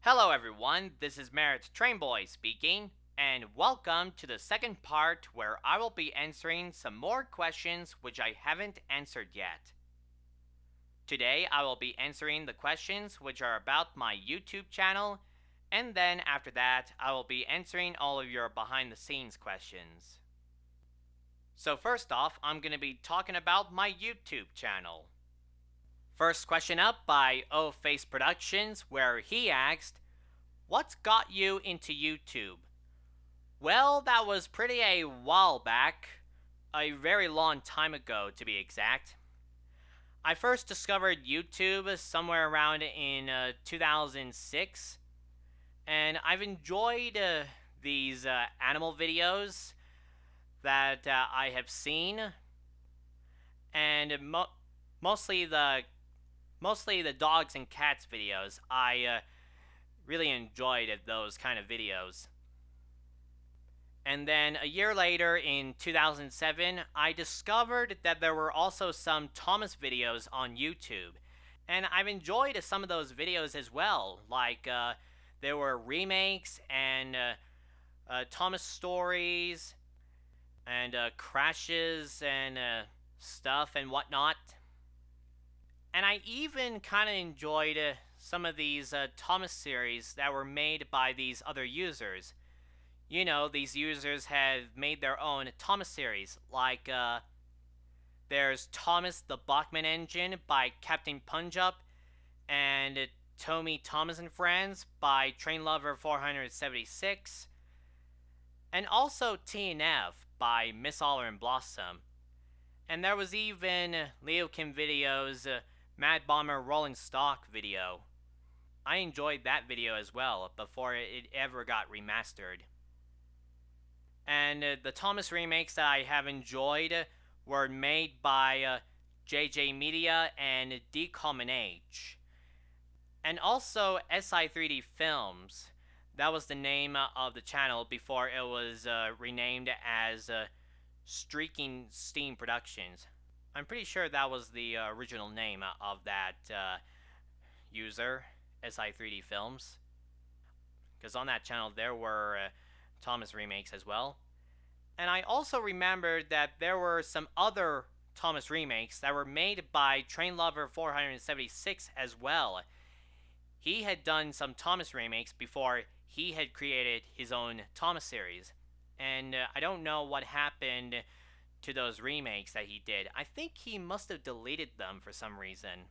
Hello everyone, this is Merritt Trainboy speaking, and welcome to the second part where I will be answering some more questions which I haven't answered yet. Today I will be answering the questions which are about my YouTube channel, and then after that I will be answering all of your behind the scenes questions. So first off, I'm going to be talking about my YouTube channel. First question up by Rusteze Productions, where he asked, "What's got you into YouTube?" Well, that was pretty a while back. A very long time ago, to be exact. I first discovered YouTube somewhere around in 2006, and I've enjoyed these animal videos that I have seen, and mostly the dogs and cats videos. I really enjoyed those kind of videos. And then a year later, in 2007, I discovered that there were also some Thomas videos on YouTube. And I've enjoyed some of those videos as well. Like, there were remakes and Thomas stories and crashes and stuff and whatnot. And I even kind of enjoyed some of these Thomas series that were made by these other users. You know, these users have made their own Thomas series, like there's Thomas the Bachman Engine by Captain Punjup, and Tommy Thomas and Friends by Trainlover476, and also TNF by Miss Aller and Blossom. And there was even Leo Kim Video's Mad Bomber Rolling Stock video. I enjoyed that video as well before it ever got remastered. And the Thomas remakes that I have enjoyed were made by JJ Media and D-Common-H. And also SI3D Films. That was the name of the channel before it was renamed as Streaking Steam Productions. I'm pretty sure that was the original name of that user, SI3D Films. Because on that channel there were Thomas remakes as well. And I also remembered that there were some other Thomas remakes that were made by Trainlover476 as well. He had done some Thomas remakes before he had created his own Thomas series. And I don't know what happened to those remakes that he did. I think he must have deleted them for some reason.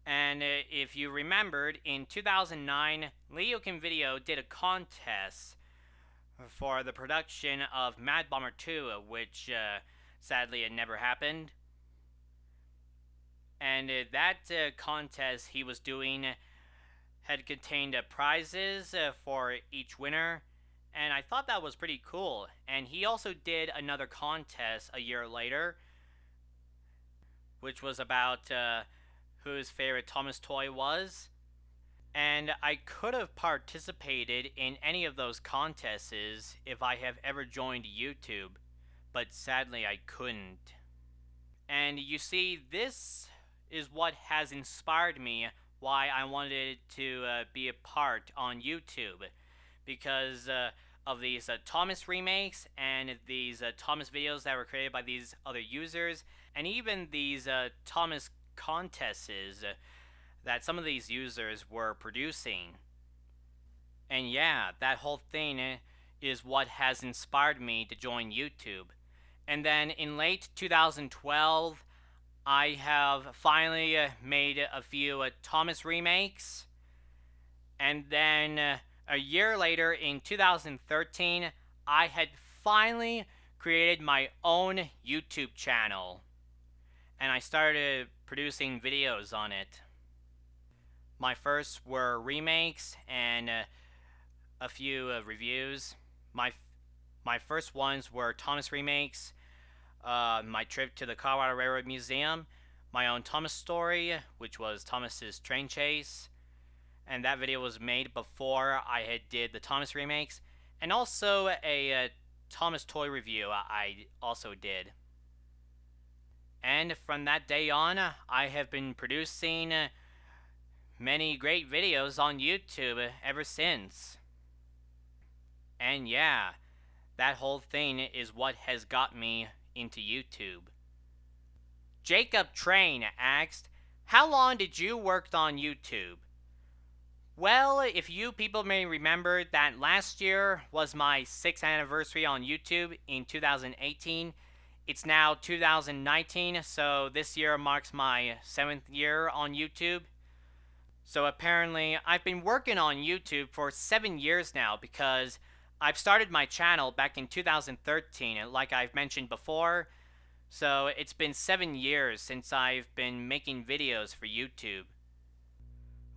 And if you remembered, in 2009, Leo Kim Video did a contest for the production of Mad Bomber 2, which sadly it never happened. And that contest he was doing had contained prizes for each winner, and I thought that was pretty cool. And he also did another contest a year later, which was about whose favorite Thomas toy was. And I could have participated in any of those contests if I have ever joined YouTube, but sadly I couldn't. And you see, this is what has inspired me why I wanted to be a part on YouTube, because of these Thomas remakes and these Thomas videos that were created by these other users, and even these Thomas contests that some of these users were producing. And yeah, that whole thing is what has inspired me to join YouTube. And then in late 2012, I have finally made a few Thomas remakes. And then a year later, in 2013, I had finally created my own YouTube channel. And I started producing videos on it. My first were remakes and a few reviews. My first ones were Thomas remakes, my trip to the Colorado Railroad Museum, my own Thomas story, which was Thomas's train chase, and that video was made before I had did the Thomas remakes, and also a Thomas toy review I also did. And from that day on, I have been producing many great videos on YouTube ever since. And yeah, that whole thing is what has got me into YouTube. Jacob Train asked, how long did you work on YouTube? Well, if you people may remember that last year was my 6th anniversary on YouTube in 2018. It's now 2019, so this year marks my 7th year on YouTube. So apparently, I've been working on YouTube for 7 years now because I've started my channel back in 2013, like I've mentioned before. So it's been 7 years since I've been making videos for YouTube.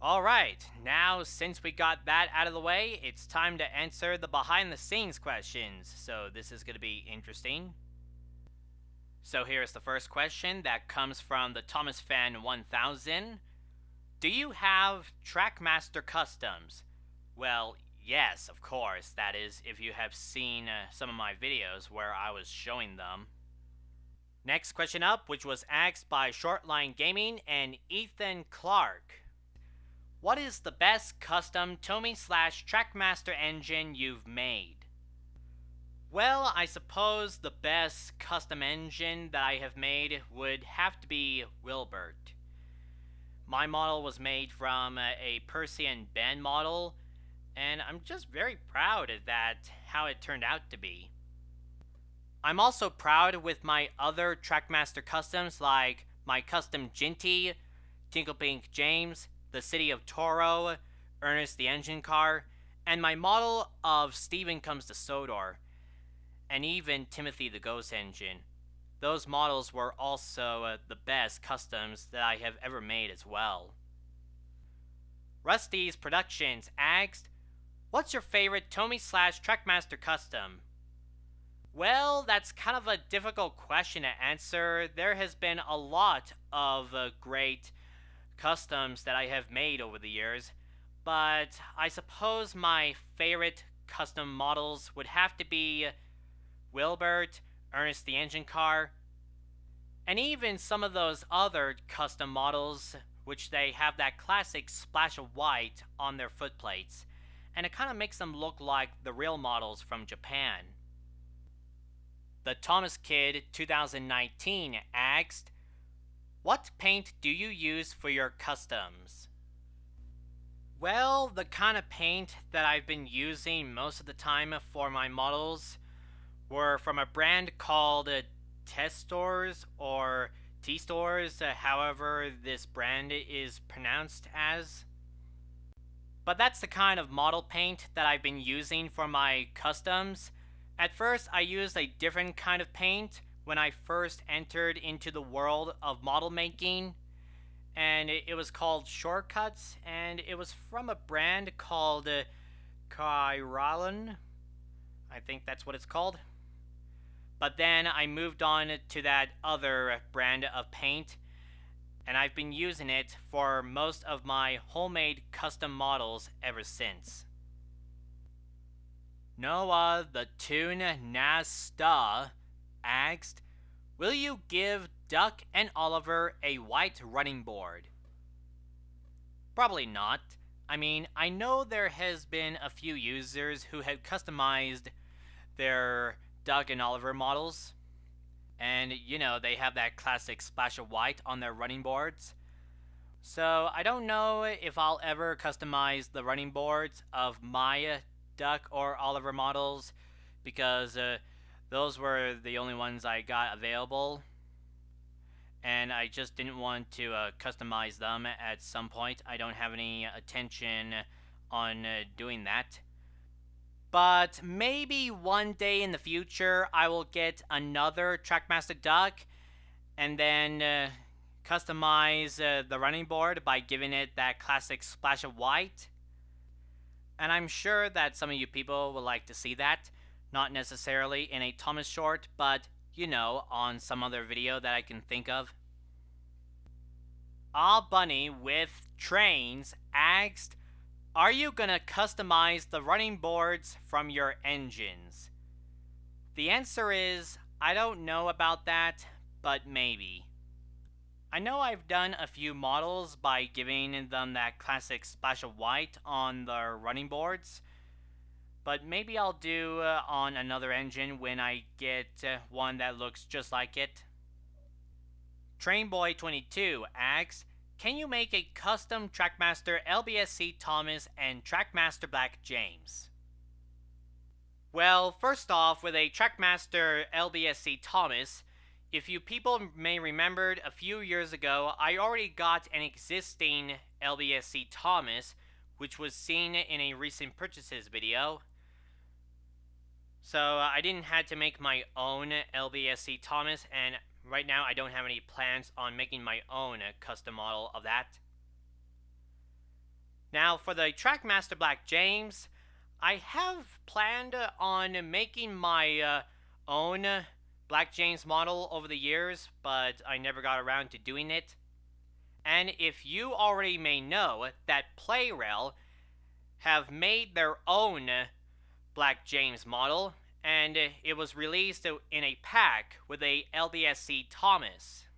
Alright, now since we got that out of the way, it's time to answer the behind the scenes questions. So this is going to be interesting. So here's the first question that comes from the thethomasfan 1000. Do you have Trackmaster customs? Well, yes, of course. That is, if you have seen some of my videos where I was showing them. Next question up, which was asked by Shortline Gaming and Ethan Clark. What is the best custom Tomy/Trackmaster engine you've made? Well, I suppose the best custom engine that I have made would have to be Wilbert. My model was made from a Percy and Ben model, and I'm just very proud of that, how it turned out to be. I'm also proud with my other Trackmaster customs like my custom Ginty, Tinklepink James, the City of Toro, Ernest the Engine Car, and my model of Steven Comes to Sodor, and even Timothy the Ghost Engine. Those models were also the best customs that I have ever made as well. Rusteze Productions asked, what's your favorite Tomy/Trackmaster custom? Well, that's kind of a difficult question to answer. There has been a lot of great customs that I have made over the years, but I suppose my favorite custom models would have to be Wilbert, Ernest the Engine Car, and even some of those other custom models which they have that classic splash of white on their footplates, and it kind of makes them look like the real models from Japan. thethomaskid 2019 asked, what paint do you use for your customs? Well, the kind of paint that I've been using most of the time for my models were from a brand called T-Stores or T-Stores, however this brand is pronounced as. But that's the kind of model paint that I've been using for my customs. At first, I used a different kind of paint when I first entered into the world of model making, and it was called Shortcuts, and it was from a brand called Kyralan. I think that's what it's called. But then I moved on to that other brand of paint, and I've been using it for most of my homemade custom models ever since. Noah the Toon Mastah asked, will you give Duck and Oliver a white running board? Probably not. I mean, I know there has been a few users who have customized their Duck and Oliver models, and you know, they have that classic splash of white on their running boards. So I don't know if I'll ever customize the running boards of my Duck or Oliver models, because those were the only ones I got available, and I just didn't want to customize them at some point. I don't have any attention on doing that. But maybe one day in the future I will get another Trackmaster Duck and then customize the running board by giving it that classic splash of white. And I'm sure that some of you people would like to see that. Not necessarily in a Thomas short, but, you know, on some other video that I can think of. Bunny with Trains asked, are you gonna customize the running boards from your engines? The answer is, I don't know about that, but maybe. I know I've done a few models by giving them that classic splash of white on the running boards, but maybe I'll do on another engine when I get one that looks just like it. Trainboy52 asks, can you make a custom Trackmaster LBSC Thomas and Trackmaster Black James? Well, first off, with a Trackmaster LBSC Thomas, if you people may remembered a few years ago, I already got an existing LBSC Thomas, which was seen in a recent purchases video. So I didn't have to make my own LBSC Thomas, and right now I don't have any plans on making my own custom model of that. Now for the Trackmaster Black James, I have planned on making my own Black James model over the years, but I never got around to doing it. And if you already may know that Playrail have made their own Black James model, and it was released in a pack with a LBSC Thomas.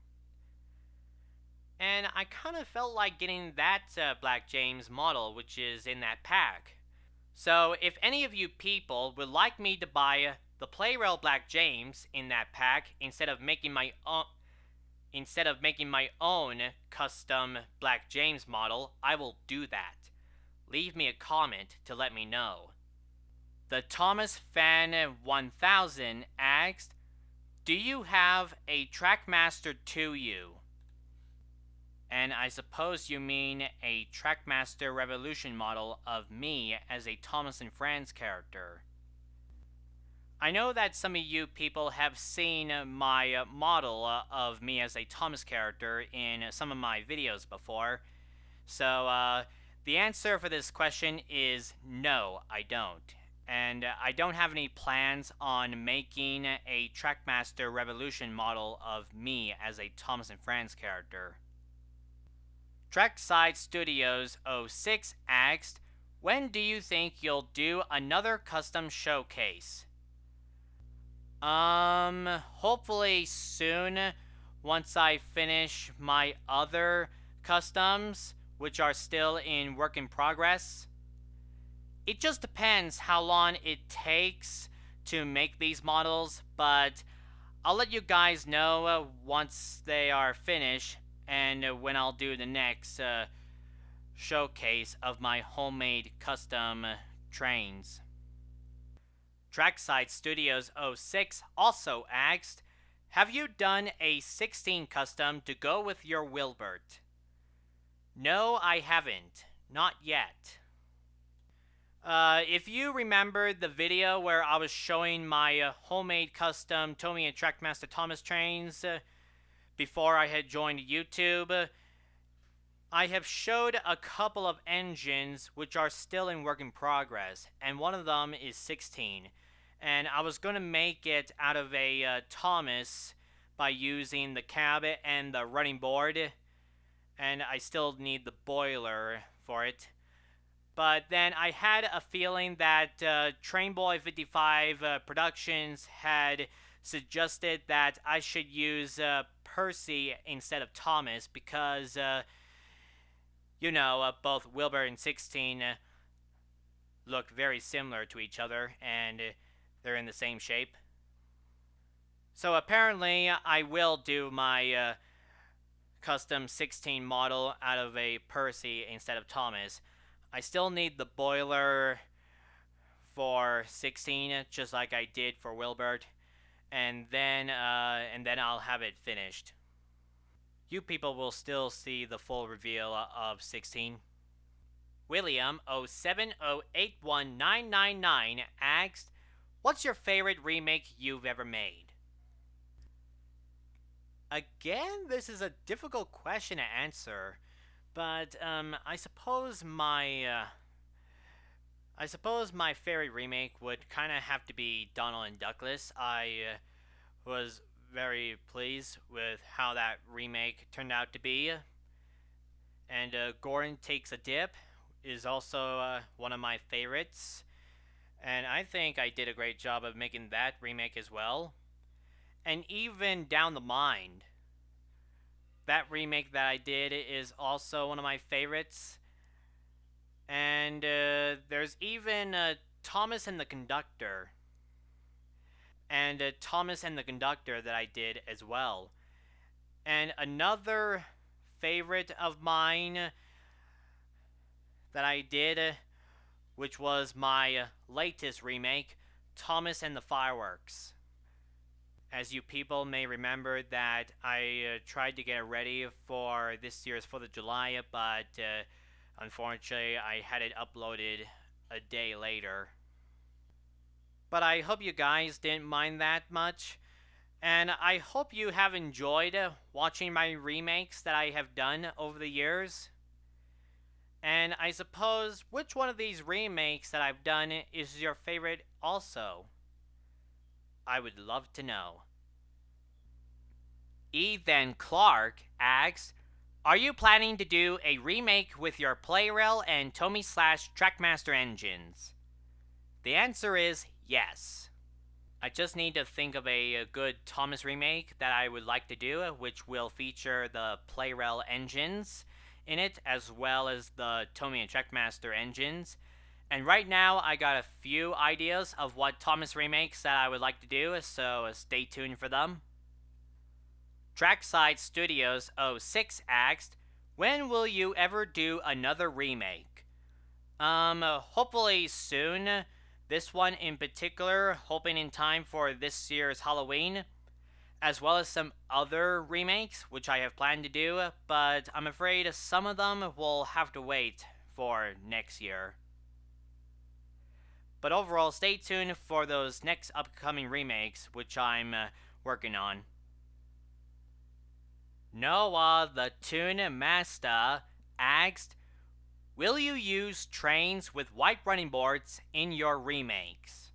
And I kind of felt like getting that Black James model, which is in that pack. So if any of you people would like me to buy the Playrail Black James in that pack instead of making my own custom Black James model, I will do that. Leave me a comment to let me know. The thethomasfan 1000 asked, do you have a Trackmaster 2U? And I suppose you mean a Trackmaster Revolution model of me as a Thomas and Friends character. I know that some of you people have seen my model of me as a Thomas character in some of my videos before. So the answer for this question is no, I don't. And I don't have any plans on making a Trackmaster Revolution model of me as a Thomas and Friends character. Trackside Studios06 asked, when do you think you'll do another custom showcase? Hopefully soon, once I finish my other customs, which are still in work in progress. It just depends how long it takes to make these models, but I'll let you guys know once they are finished and when I'll do the next showcase of my homemade custom trains. Trackside Studios06 also asked, have you done a 16 custom to go with your Wilbert? No, I haven't. Not yet. If you remember the video where I was showing my homemade custom Tomy and Trackmaster Thomas trains before I had joined YouTube, I have showed a couple of engines which are still in work in progress, and one of them is 16. And I was going to make it out of a Thomas by using the cab and the running board, and I still need the boiler for it. But then I had a feeling that Trainboy53 Productions had suggested that I should use Percy instead of Thomas because, both Wilbur and 16 look very similar to each other and they're in the same shape. So apparently I will do my custom 16 model out of a Percy instead of Thomas. I still need the boiler for 16, just like I did for Wilbert, and then I'll have it finished. You people will still see the full reveal of 16. William 0708199 asked, what's your favorite remake you've ever made? Again, this is a difficult question to answer. But I suppose my favorite remake would kind of have to be Donald and Duckless. I was very pleased with how that remake turned out to be. And Gordon Takes a Dip is also one of my favorites. And I think I did a great job of making that remake as well. And even Down the Mind. That remake that I did is also one of my favorites. And there's even Thomas and the Conductor. And Thomas and the Conductor that I did as well. And another favorite of mine that I did, which was my latest remake, Thomas and the Fireworks. As you people may remember that I tried to get it ready for this year's 4th of July, but unfortunately I had it uploaded a day later. But I hope you guys didn't mind that much, and I hope you have enjoyed watching my remakes that I have done over the years. And I suppose, which one of these remakes that I've done is your favorite also? I would love to know. Ethan Clark asks, are you planning to do a remake with your Playrail and Tomy/Trackmaster engines? The answer is yes. I just need to think of a good Thomas remake that I would like to do, which will feature the Playrail engines in it, as well as the Tomy and Trackmaster engines. And right now, I got a few ideas of what Thomas remakes that I would like to do, so stay tuned for them. Trackside Studios06 asked, when will you ever do another remake? Hopefully soon. This one in particular, hoping in time for this year's Halloween, as well as some other remakes, which I have planned to do, but I'm afraid some of them will have to wait for next year. But overall, stay tuned for those next upcoming remakes, which I'm working on. Noah the Toon Mastah asked, will you use trains with white running boards in your remakes?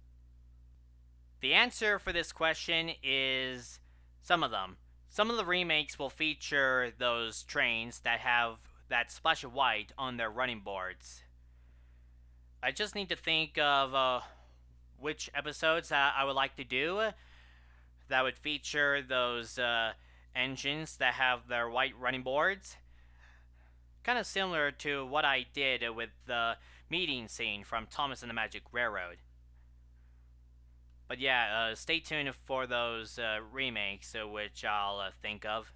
The answer for this question is some of them. Some of the remakes will feature those trains that have that splash of white on their running boards. I just need to think of which episodes I would like to do that would feature those engines that have their white running boards. Kind of similar to what I did with the meeting scene from Thomas and the Magic Railroad. But yeah, stay tuned for those remakes, which I'll think of.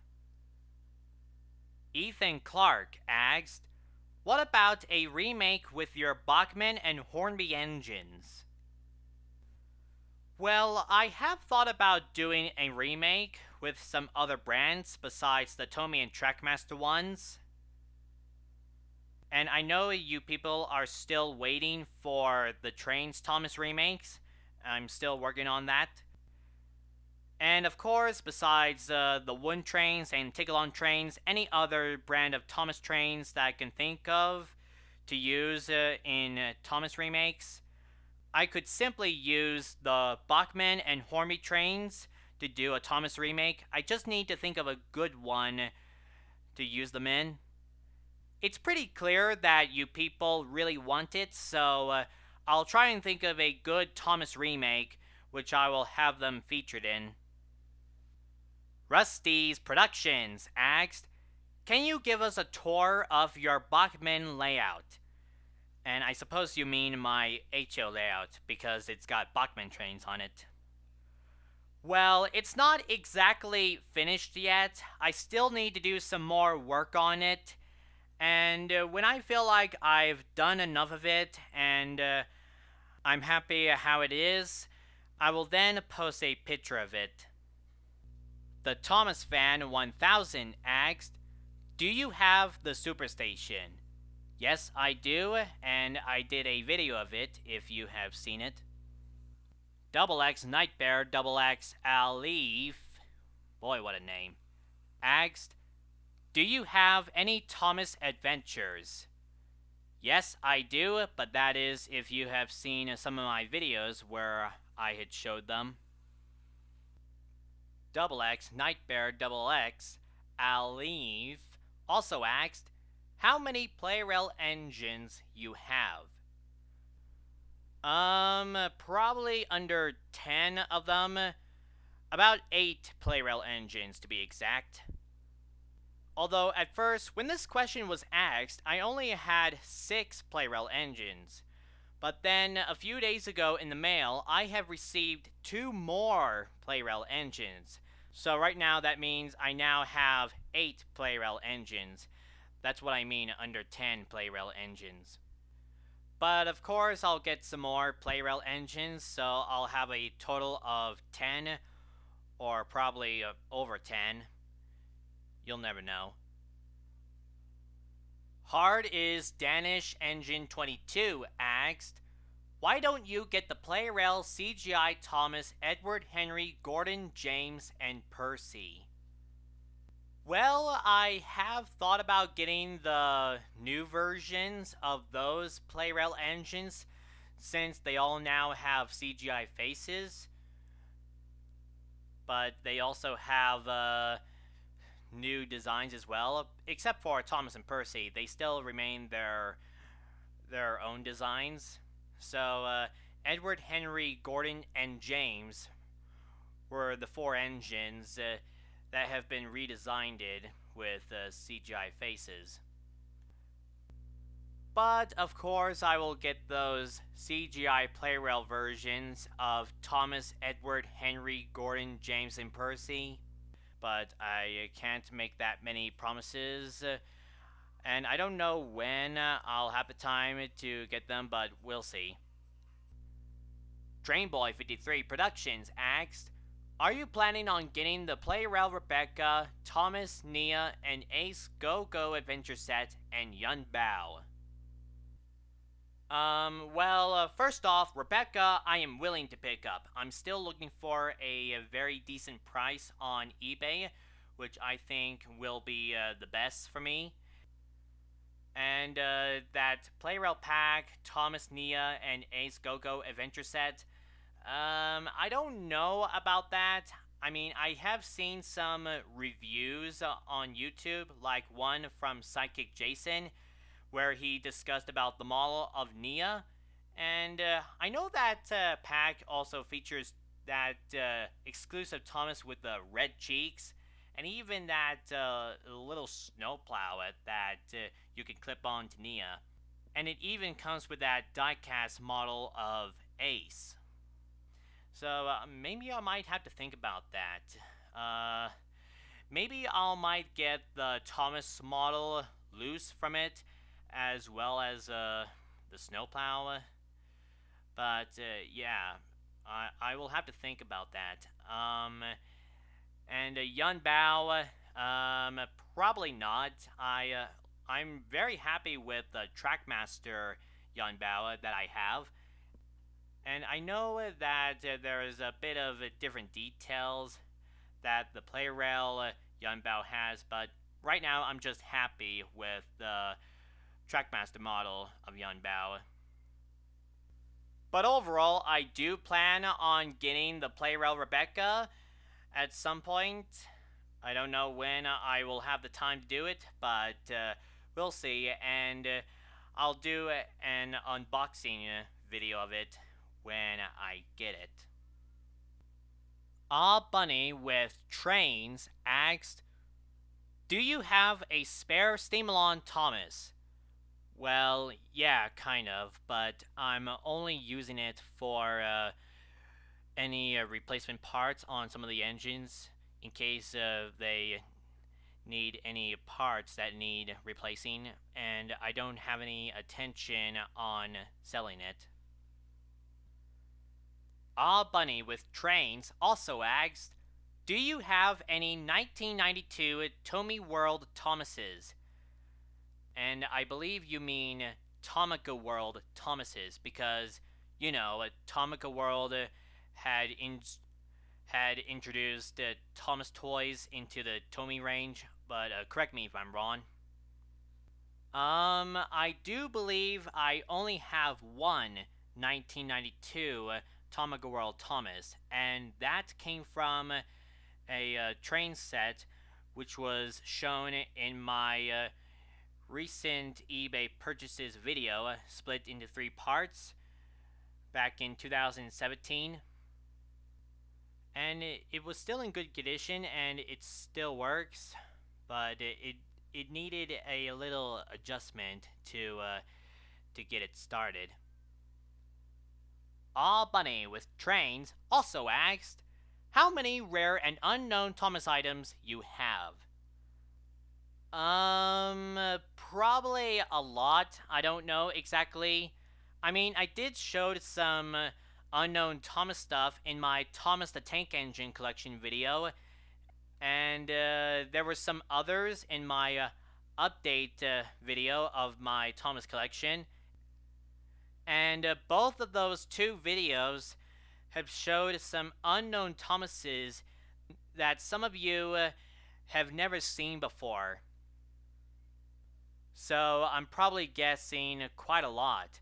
Ethan Clark asked, what about a remake with your Bachmann and Hornby engines? Well, I have thought about doing a remake with some other brands besides the Tomy and Trackmaster ones. And I know you people are still waiting for the Trains Thomas remakes. I'm still working on that. And of course, besides the Woon trains and Tigalon trains, any other brand of Thomas trains that I can think of to use in Thomas remakes, I could simply use the Bachmann and Hornby trains to do a Thomas remake. I just need to think of a good one to use them in. It's pretty clear that you people really want it, so I'll try and think of a good Thomas remake, which I will have them featured in. Rusteze Productions asked, can you give us a tour of your Bachmann layout? And I suppose you mean my HO layout, because it's got Bachmann trains on it. Well, it's not exactly finished yet. I still need to do some more work on it. And when I feel like I've done enough of it, and I'm happy how it is, I will then post a picture of it. The thethomasfan 1000 asked, do you have the Superstation? Yes, I do, and I did a video of it if you have seen it. XX Nightbear XX Alif, boy what a name, asked, do you have any Thomas adventures? Yes, I do, but that is if you have seen some of my videos where I had showed them. XX Nightbear XX Alif also asked, how many Playrail engines you have? Probably under 10 of them. About 8 Playrail engines to be exact. Although at first, when this question was asked, I only had 6 Playrel engines. But then a few days ago in the mail, I have received 2 more Playrel engines. So right now that means I now have 8 Playrel engines. That's what I mean under 10 Playrel engines. But of course I'll get some more Playrel engines, so I'll have a total of 10 or probably over 10. You'll never know. Hariz DanishEngine22 asked, why don't you get the Playrel CGI Thomas, Edward, Henry, Gordon, James, and Percy? Well, I have thought about getting the new versions of those Playrel engines since they all now have CGI faces. But they also have new designs as well, except for Thomas and Percy. They still remain their own designs. So Edward, Henry, Gordon, and James were the 4 engines that have been redesigned with CGI faces. But of course I will get those CGI Playrel versions of Thomas, Edward, Henry, Gordon, James, and Percy. But I can't make that many promises. And I don't know when I'll have the time to get them, but we'll see. Trainboy53 Productions asked, are you planning on getting the Playrel Rebecca, Thomas, Nia, and Ace Go-Go Adventure Set, and Yun Bao? Well, first off, Rebecca, I am willing to pick up. I'm still looking for a very decent price on eBay, which I think will be the best for me. And that Playrel pack, Thomas, Nia, and Ace Go-Go Adventure Set, I don't know about that. I mean, I have seen some reviews on YouTube, like one from Psychic Jason, where he discussed about the model of Nia. And I know that pack also features that exclusive Thomas with the red cheeks, and even that little snowplow that you can clip on to Nia. And it even comes with that diecast model of Ace. So maybe I might have to think about that. Maybe I might get the Thomas model loose from it, as well as the snowplow. But yeah, I will have to think about that. And Yun Bao, probably not. I'm very happy with the Trackmaster Yun Bao that I have. And I know that there is a bit of different details that the Playrel Yun Bao has, but right now I'm just happy with the Trackmaster model of Yun Bao. But overall, I do plan on getting the Playrel Rebecca at some point. I don't know when I will have the time to do it, but we'll see. And I'll do an unboxing video of it when I get it. Bunny with Trains asked, do you have a spare Steamalon Thomas? Well, yeah, kind of, but I'm only using it for any replacement parts on some of the engines in case they need any parts that need replacing, and I don't have any intention on selling it. Bunny with Trains also asked, do you have any 1992 Tomy World Thomases? And I believe you mean Tomica World Thomases, because, you know, Tomica World had introduced Thomas toys into the Tomy range, but correct me if I'm wrong. I do believe I only have one 1992 Tomica World Thomas, and that came from a train set which was shown in my recent eBay purchases video, split into 3 parts back in 2017. And it was still in good condition, and it still works, but it it needed a little adjustment to get it started. Bunny with Trains also asked, how many rare and unknown Thomas items you have? Probably a lot. I don't know exactly. I mean, I did show some unknown Thomas stuff in my Thomas the Tank Engine collection video, and there were some others in my update video of my Thomas collection. And both of those two videos have showed some unknown Thomases that some of you have never seen before. So I'm probably guessing quite a lot.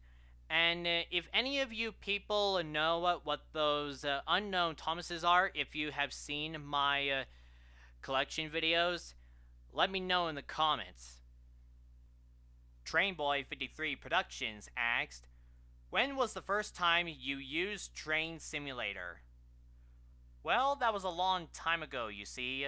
And if any of you people know what those unknown Thomases are, if you have seen my collection videos, let me know in the comments. Trainboy53 Productions asked, when was the first time you used Train Simulator? Well, that was a long time ago, you see.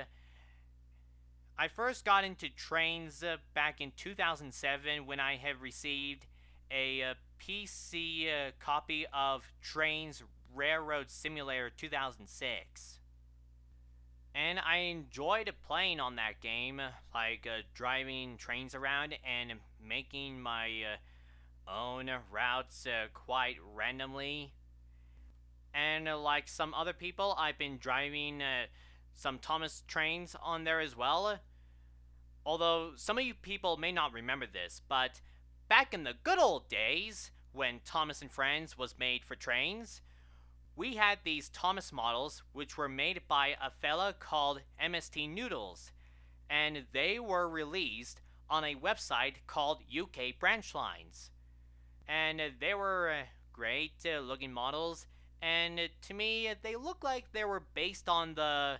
I first got into trains back in 2007 when I had received a PC copy of Trains Railroad Simulator 2006. And I enjoyed playing on that game, like driving trains around and making my own routes quite randomly. And like some other people, I've been driving some Thomas trains on there as well. Although some of you people may not remember this, but back in the good old days, when Thomas and Friends was made for trains, we had these Thomas models which were made by a fella called MST Noodles, and they were released on a website called UK Branch Lines. And they were great looking models, and to me, they look like they were based on the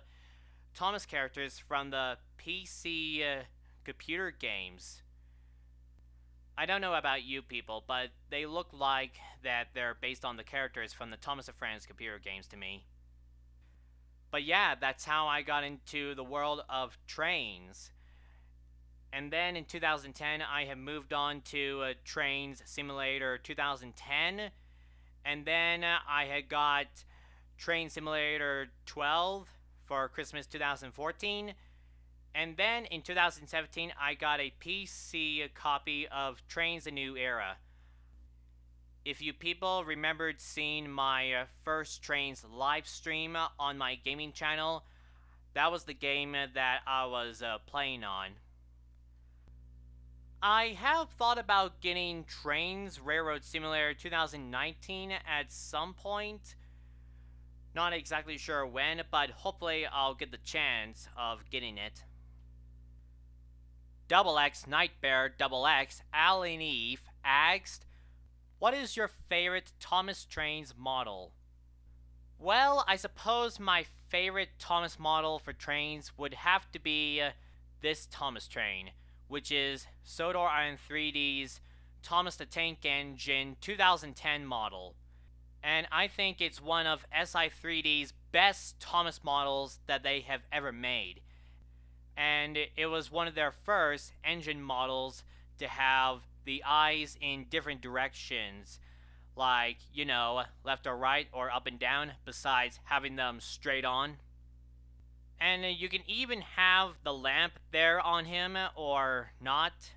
Thomas characters from the PC computer games. I don't know about you people, but they look like that they're based on the characters from the Thomas and Friends computer games to me. But yeah, that's how I got into the world of trains. And then in 2010, I have moved on to Trains Simulator 2010. And then I had got Train Simulator 12 for Christmas 2014. And then in 2017, I got a PC copy of Trains A New Era. If you people remembered seeing my first Trains live stream on my gaming channel, that was the game that I was playing on. I have thought about getting Trains Railroad Simulator 2019 at some point. Not exactly sure when, but hopefully I'll get the chance of getting it. Double X Nightbear Double X Alan Eve asked, what is your favorite Thomas Trains model? Well, I suppose my favorite Thomas model for trains would have to be this Thomas train, which is Sodor Iron 3D's Thomas the Tank Engine 2010 model. And I think it's one of SI3D's best Thomas models that they have ever made. And it was one of their first engine models to have the eyes in different directions, like, you know, left or right or up and down, besides having them straight on. And you can even have the lamp there on him or not.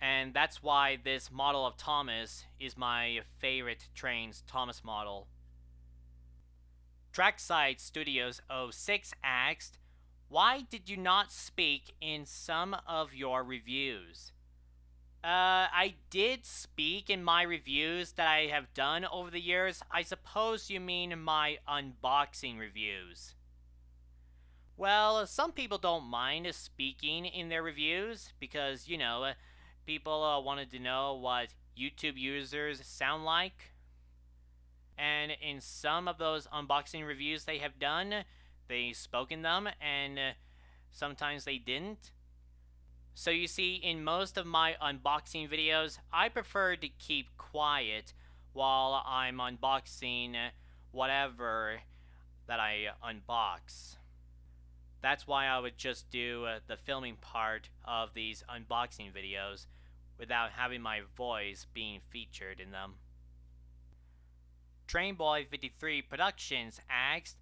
And that's why this model of Thomas is my favorite Trains Thomas model. Trackside Studios06 asked, why did you not speak in some of your reviews? I did speak in my reviews that I have done over the years. I suppose you mean my unboxing reviews. Well, some people don't mind speaking in their reviews because, you know, people wanted to know what YouTube users sound like. And in some of those unboxing reviews they have done, they spoke in them, and sometimes they didn't. So you see, in most of my unboxing videos, I prefer to keep quiet while I'm unboxing whatever that I unbox. That's why I would just do the filming part of these unboxing videos without having my voice being featured in them. Trainboy53 Productions asked,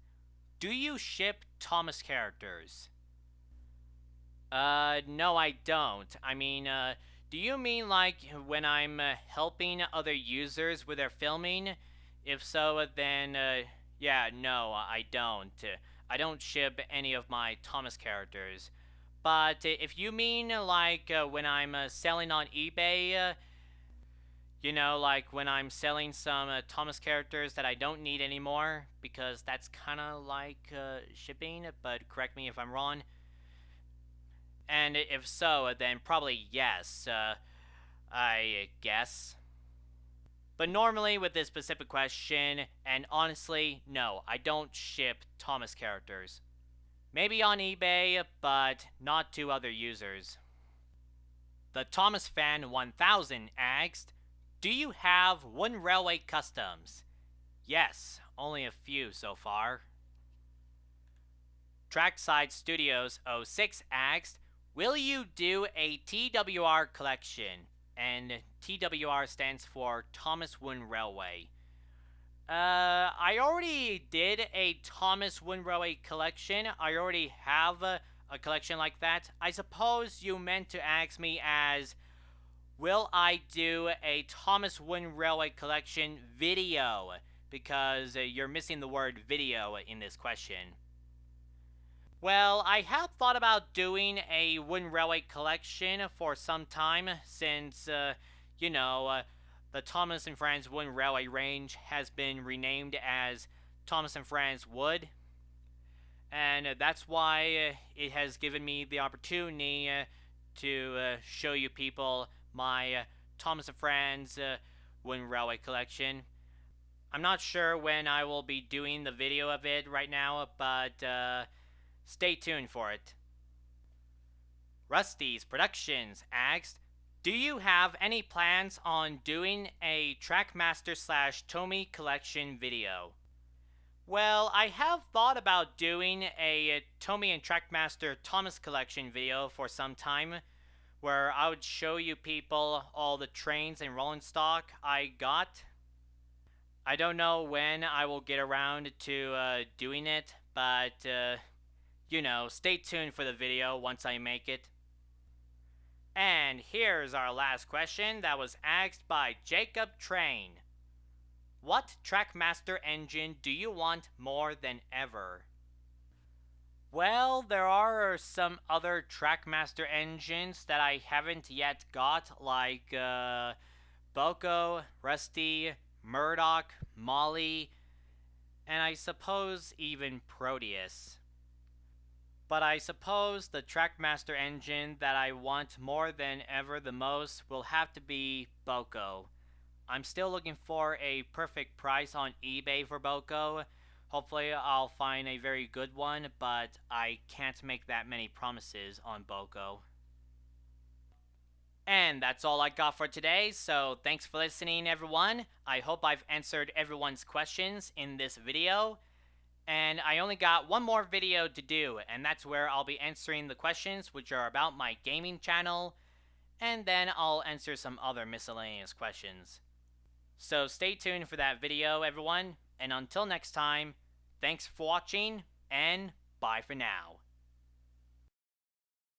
do you ship Thomas characters? No, I don't. I mean, do you mean like when I'm helping other users with their filming? If so, then, yeah, no, I don't. I don't ship any of my Thomas characters. But if you mean like when I'm selling on eBay, like when I'm selling some Thomas characters that I don't need anymore, because that's kind of like shipping, but correct me if I'm wrong. And if so, then probably yes, I guess. But normally with this specific question, and honestly, no, I don't ship Thomas characters. Maybe on eBay, but not to other users. The thethomasfan 1000 asked, do you have one railway customs? Yes, only a few so far. Trackside Studios06 asked, will you do a TWR collection? And TWR stands for Thomas Wooden Railway. I already did a Thomas Wooden Railway collection. I already have a collection like that. I suppose you meant to ask me as, will I do a Thomas Wooden Railway collection video? Because you're missing the word video in this question. Well, I have thought about doing a Wooden Railway collection for some time since, the Thomas and Friends Wooden Railway range has been renamed as Thomas and Friends Wood. And that's why it has given me the opportunity to show you people my Thomas and Friends Wooden Railway collection. I'm not sure when I will be doing the video of it right now, but stay tuned for it. Rusteze Productions asked, do you have any plans on doing a Trackmaster/Tomy collection video? Well, I have thought about doing a Tomy and Trackmaster Thomas collection video for some time, where I would show you people all the trains and rolling stock I got. I don't know when I will get around to doing it, but stay tuned for the video once I make it. And here's our last question that was asked by Jacob Train. What Trackmaster engine do you want more than ever? Well, there are some other Trackmaster engines that I haven't yet got, like Boko, Rusty, Murdoch, Molly, and I suppose even Proteus. But I suppose the Trackmaster engine that I want more than ever the most will have to be Boko. I'm still looking for a perfect price on eBay for Boko. Hopefully I'll find a very good one, but I can't make that many promises on Boko. And that's all I got for today, so thanks for listening, everyone. I hope I've answered everyone's questions in this video. And I only got one more video to do, and that's where I'll be answering the questions which are about my gaming channel, and then I'll answer some other miscellaneous questions. So stay tuned for that video, everyone, and until next time, thanks for watching, and bye for now.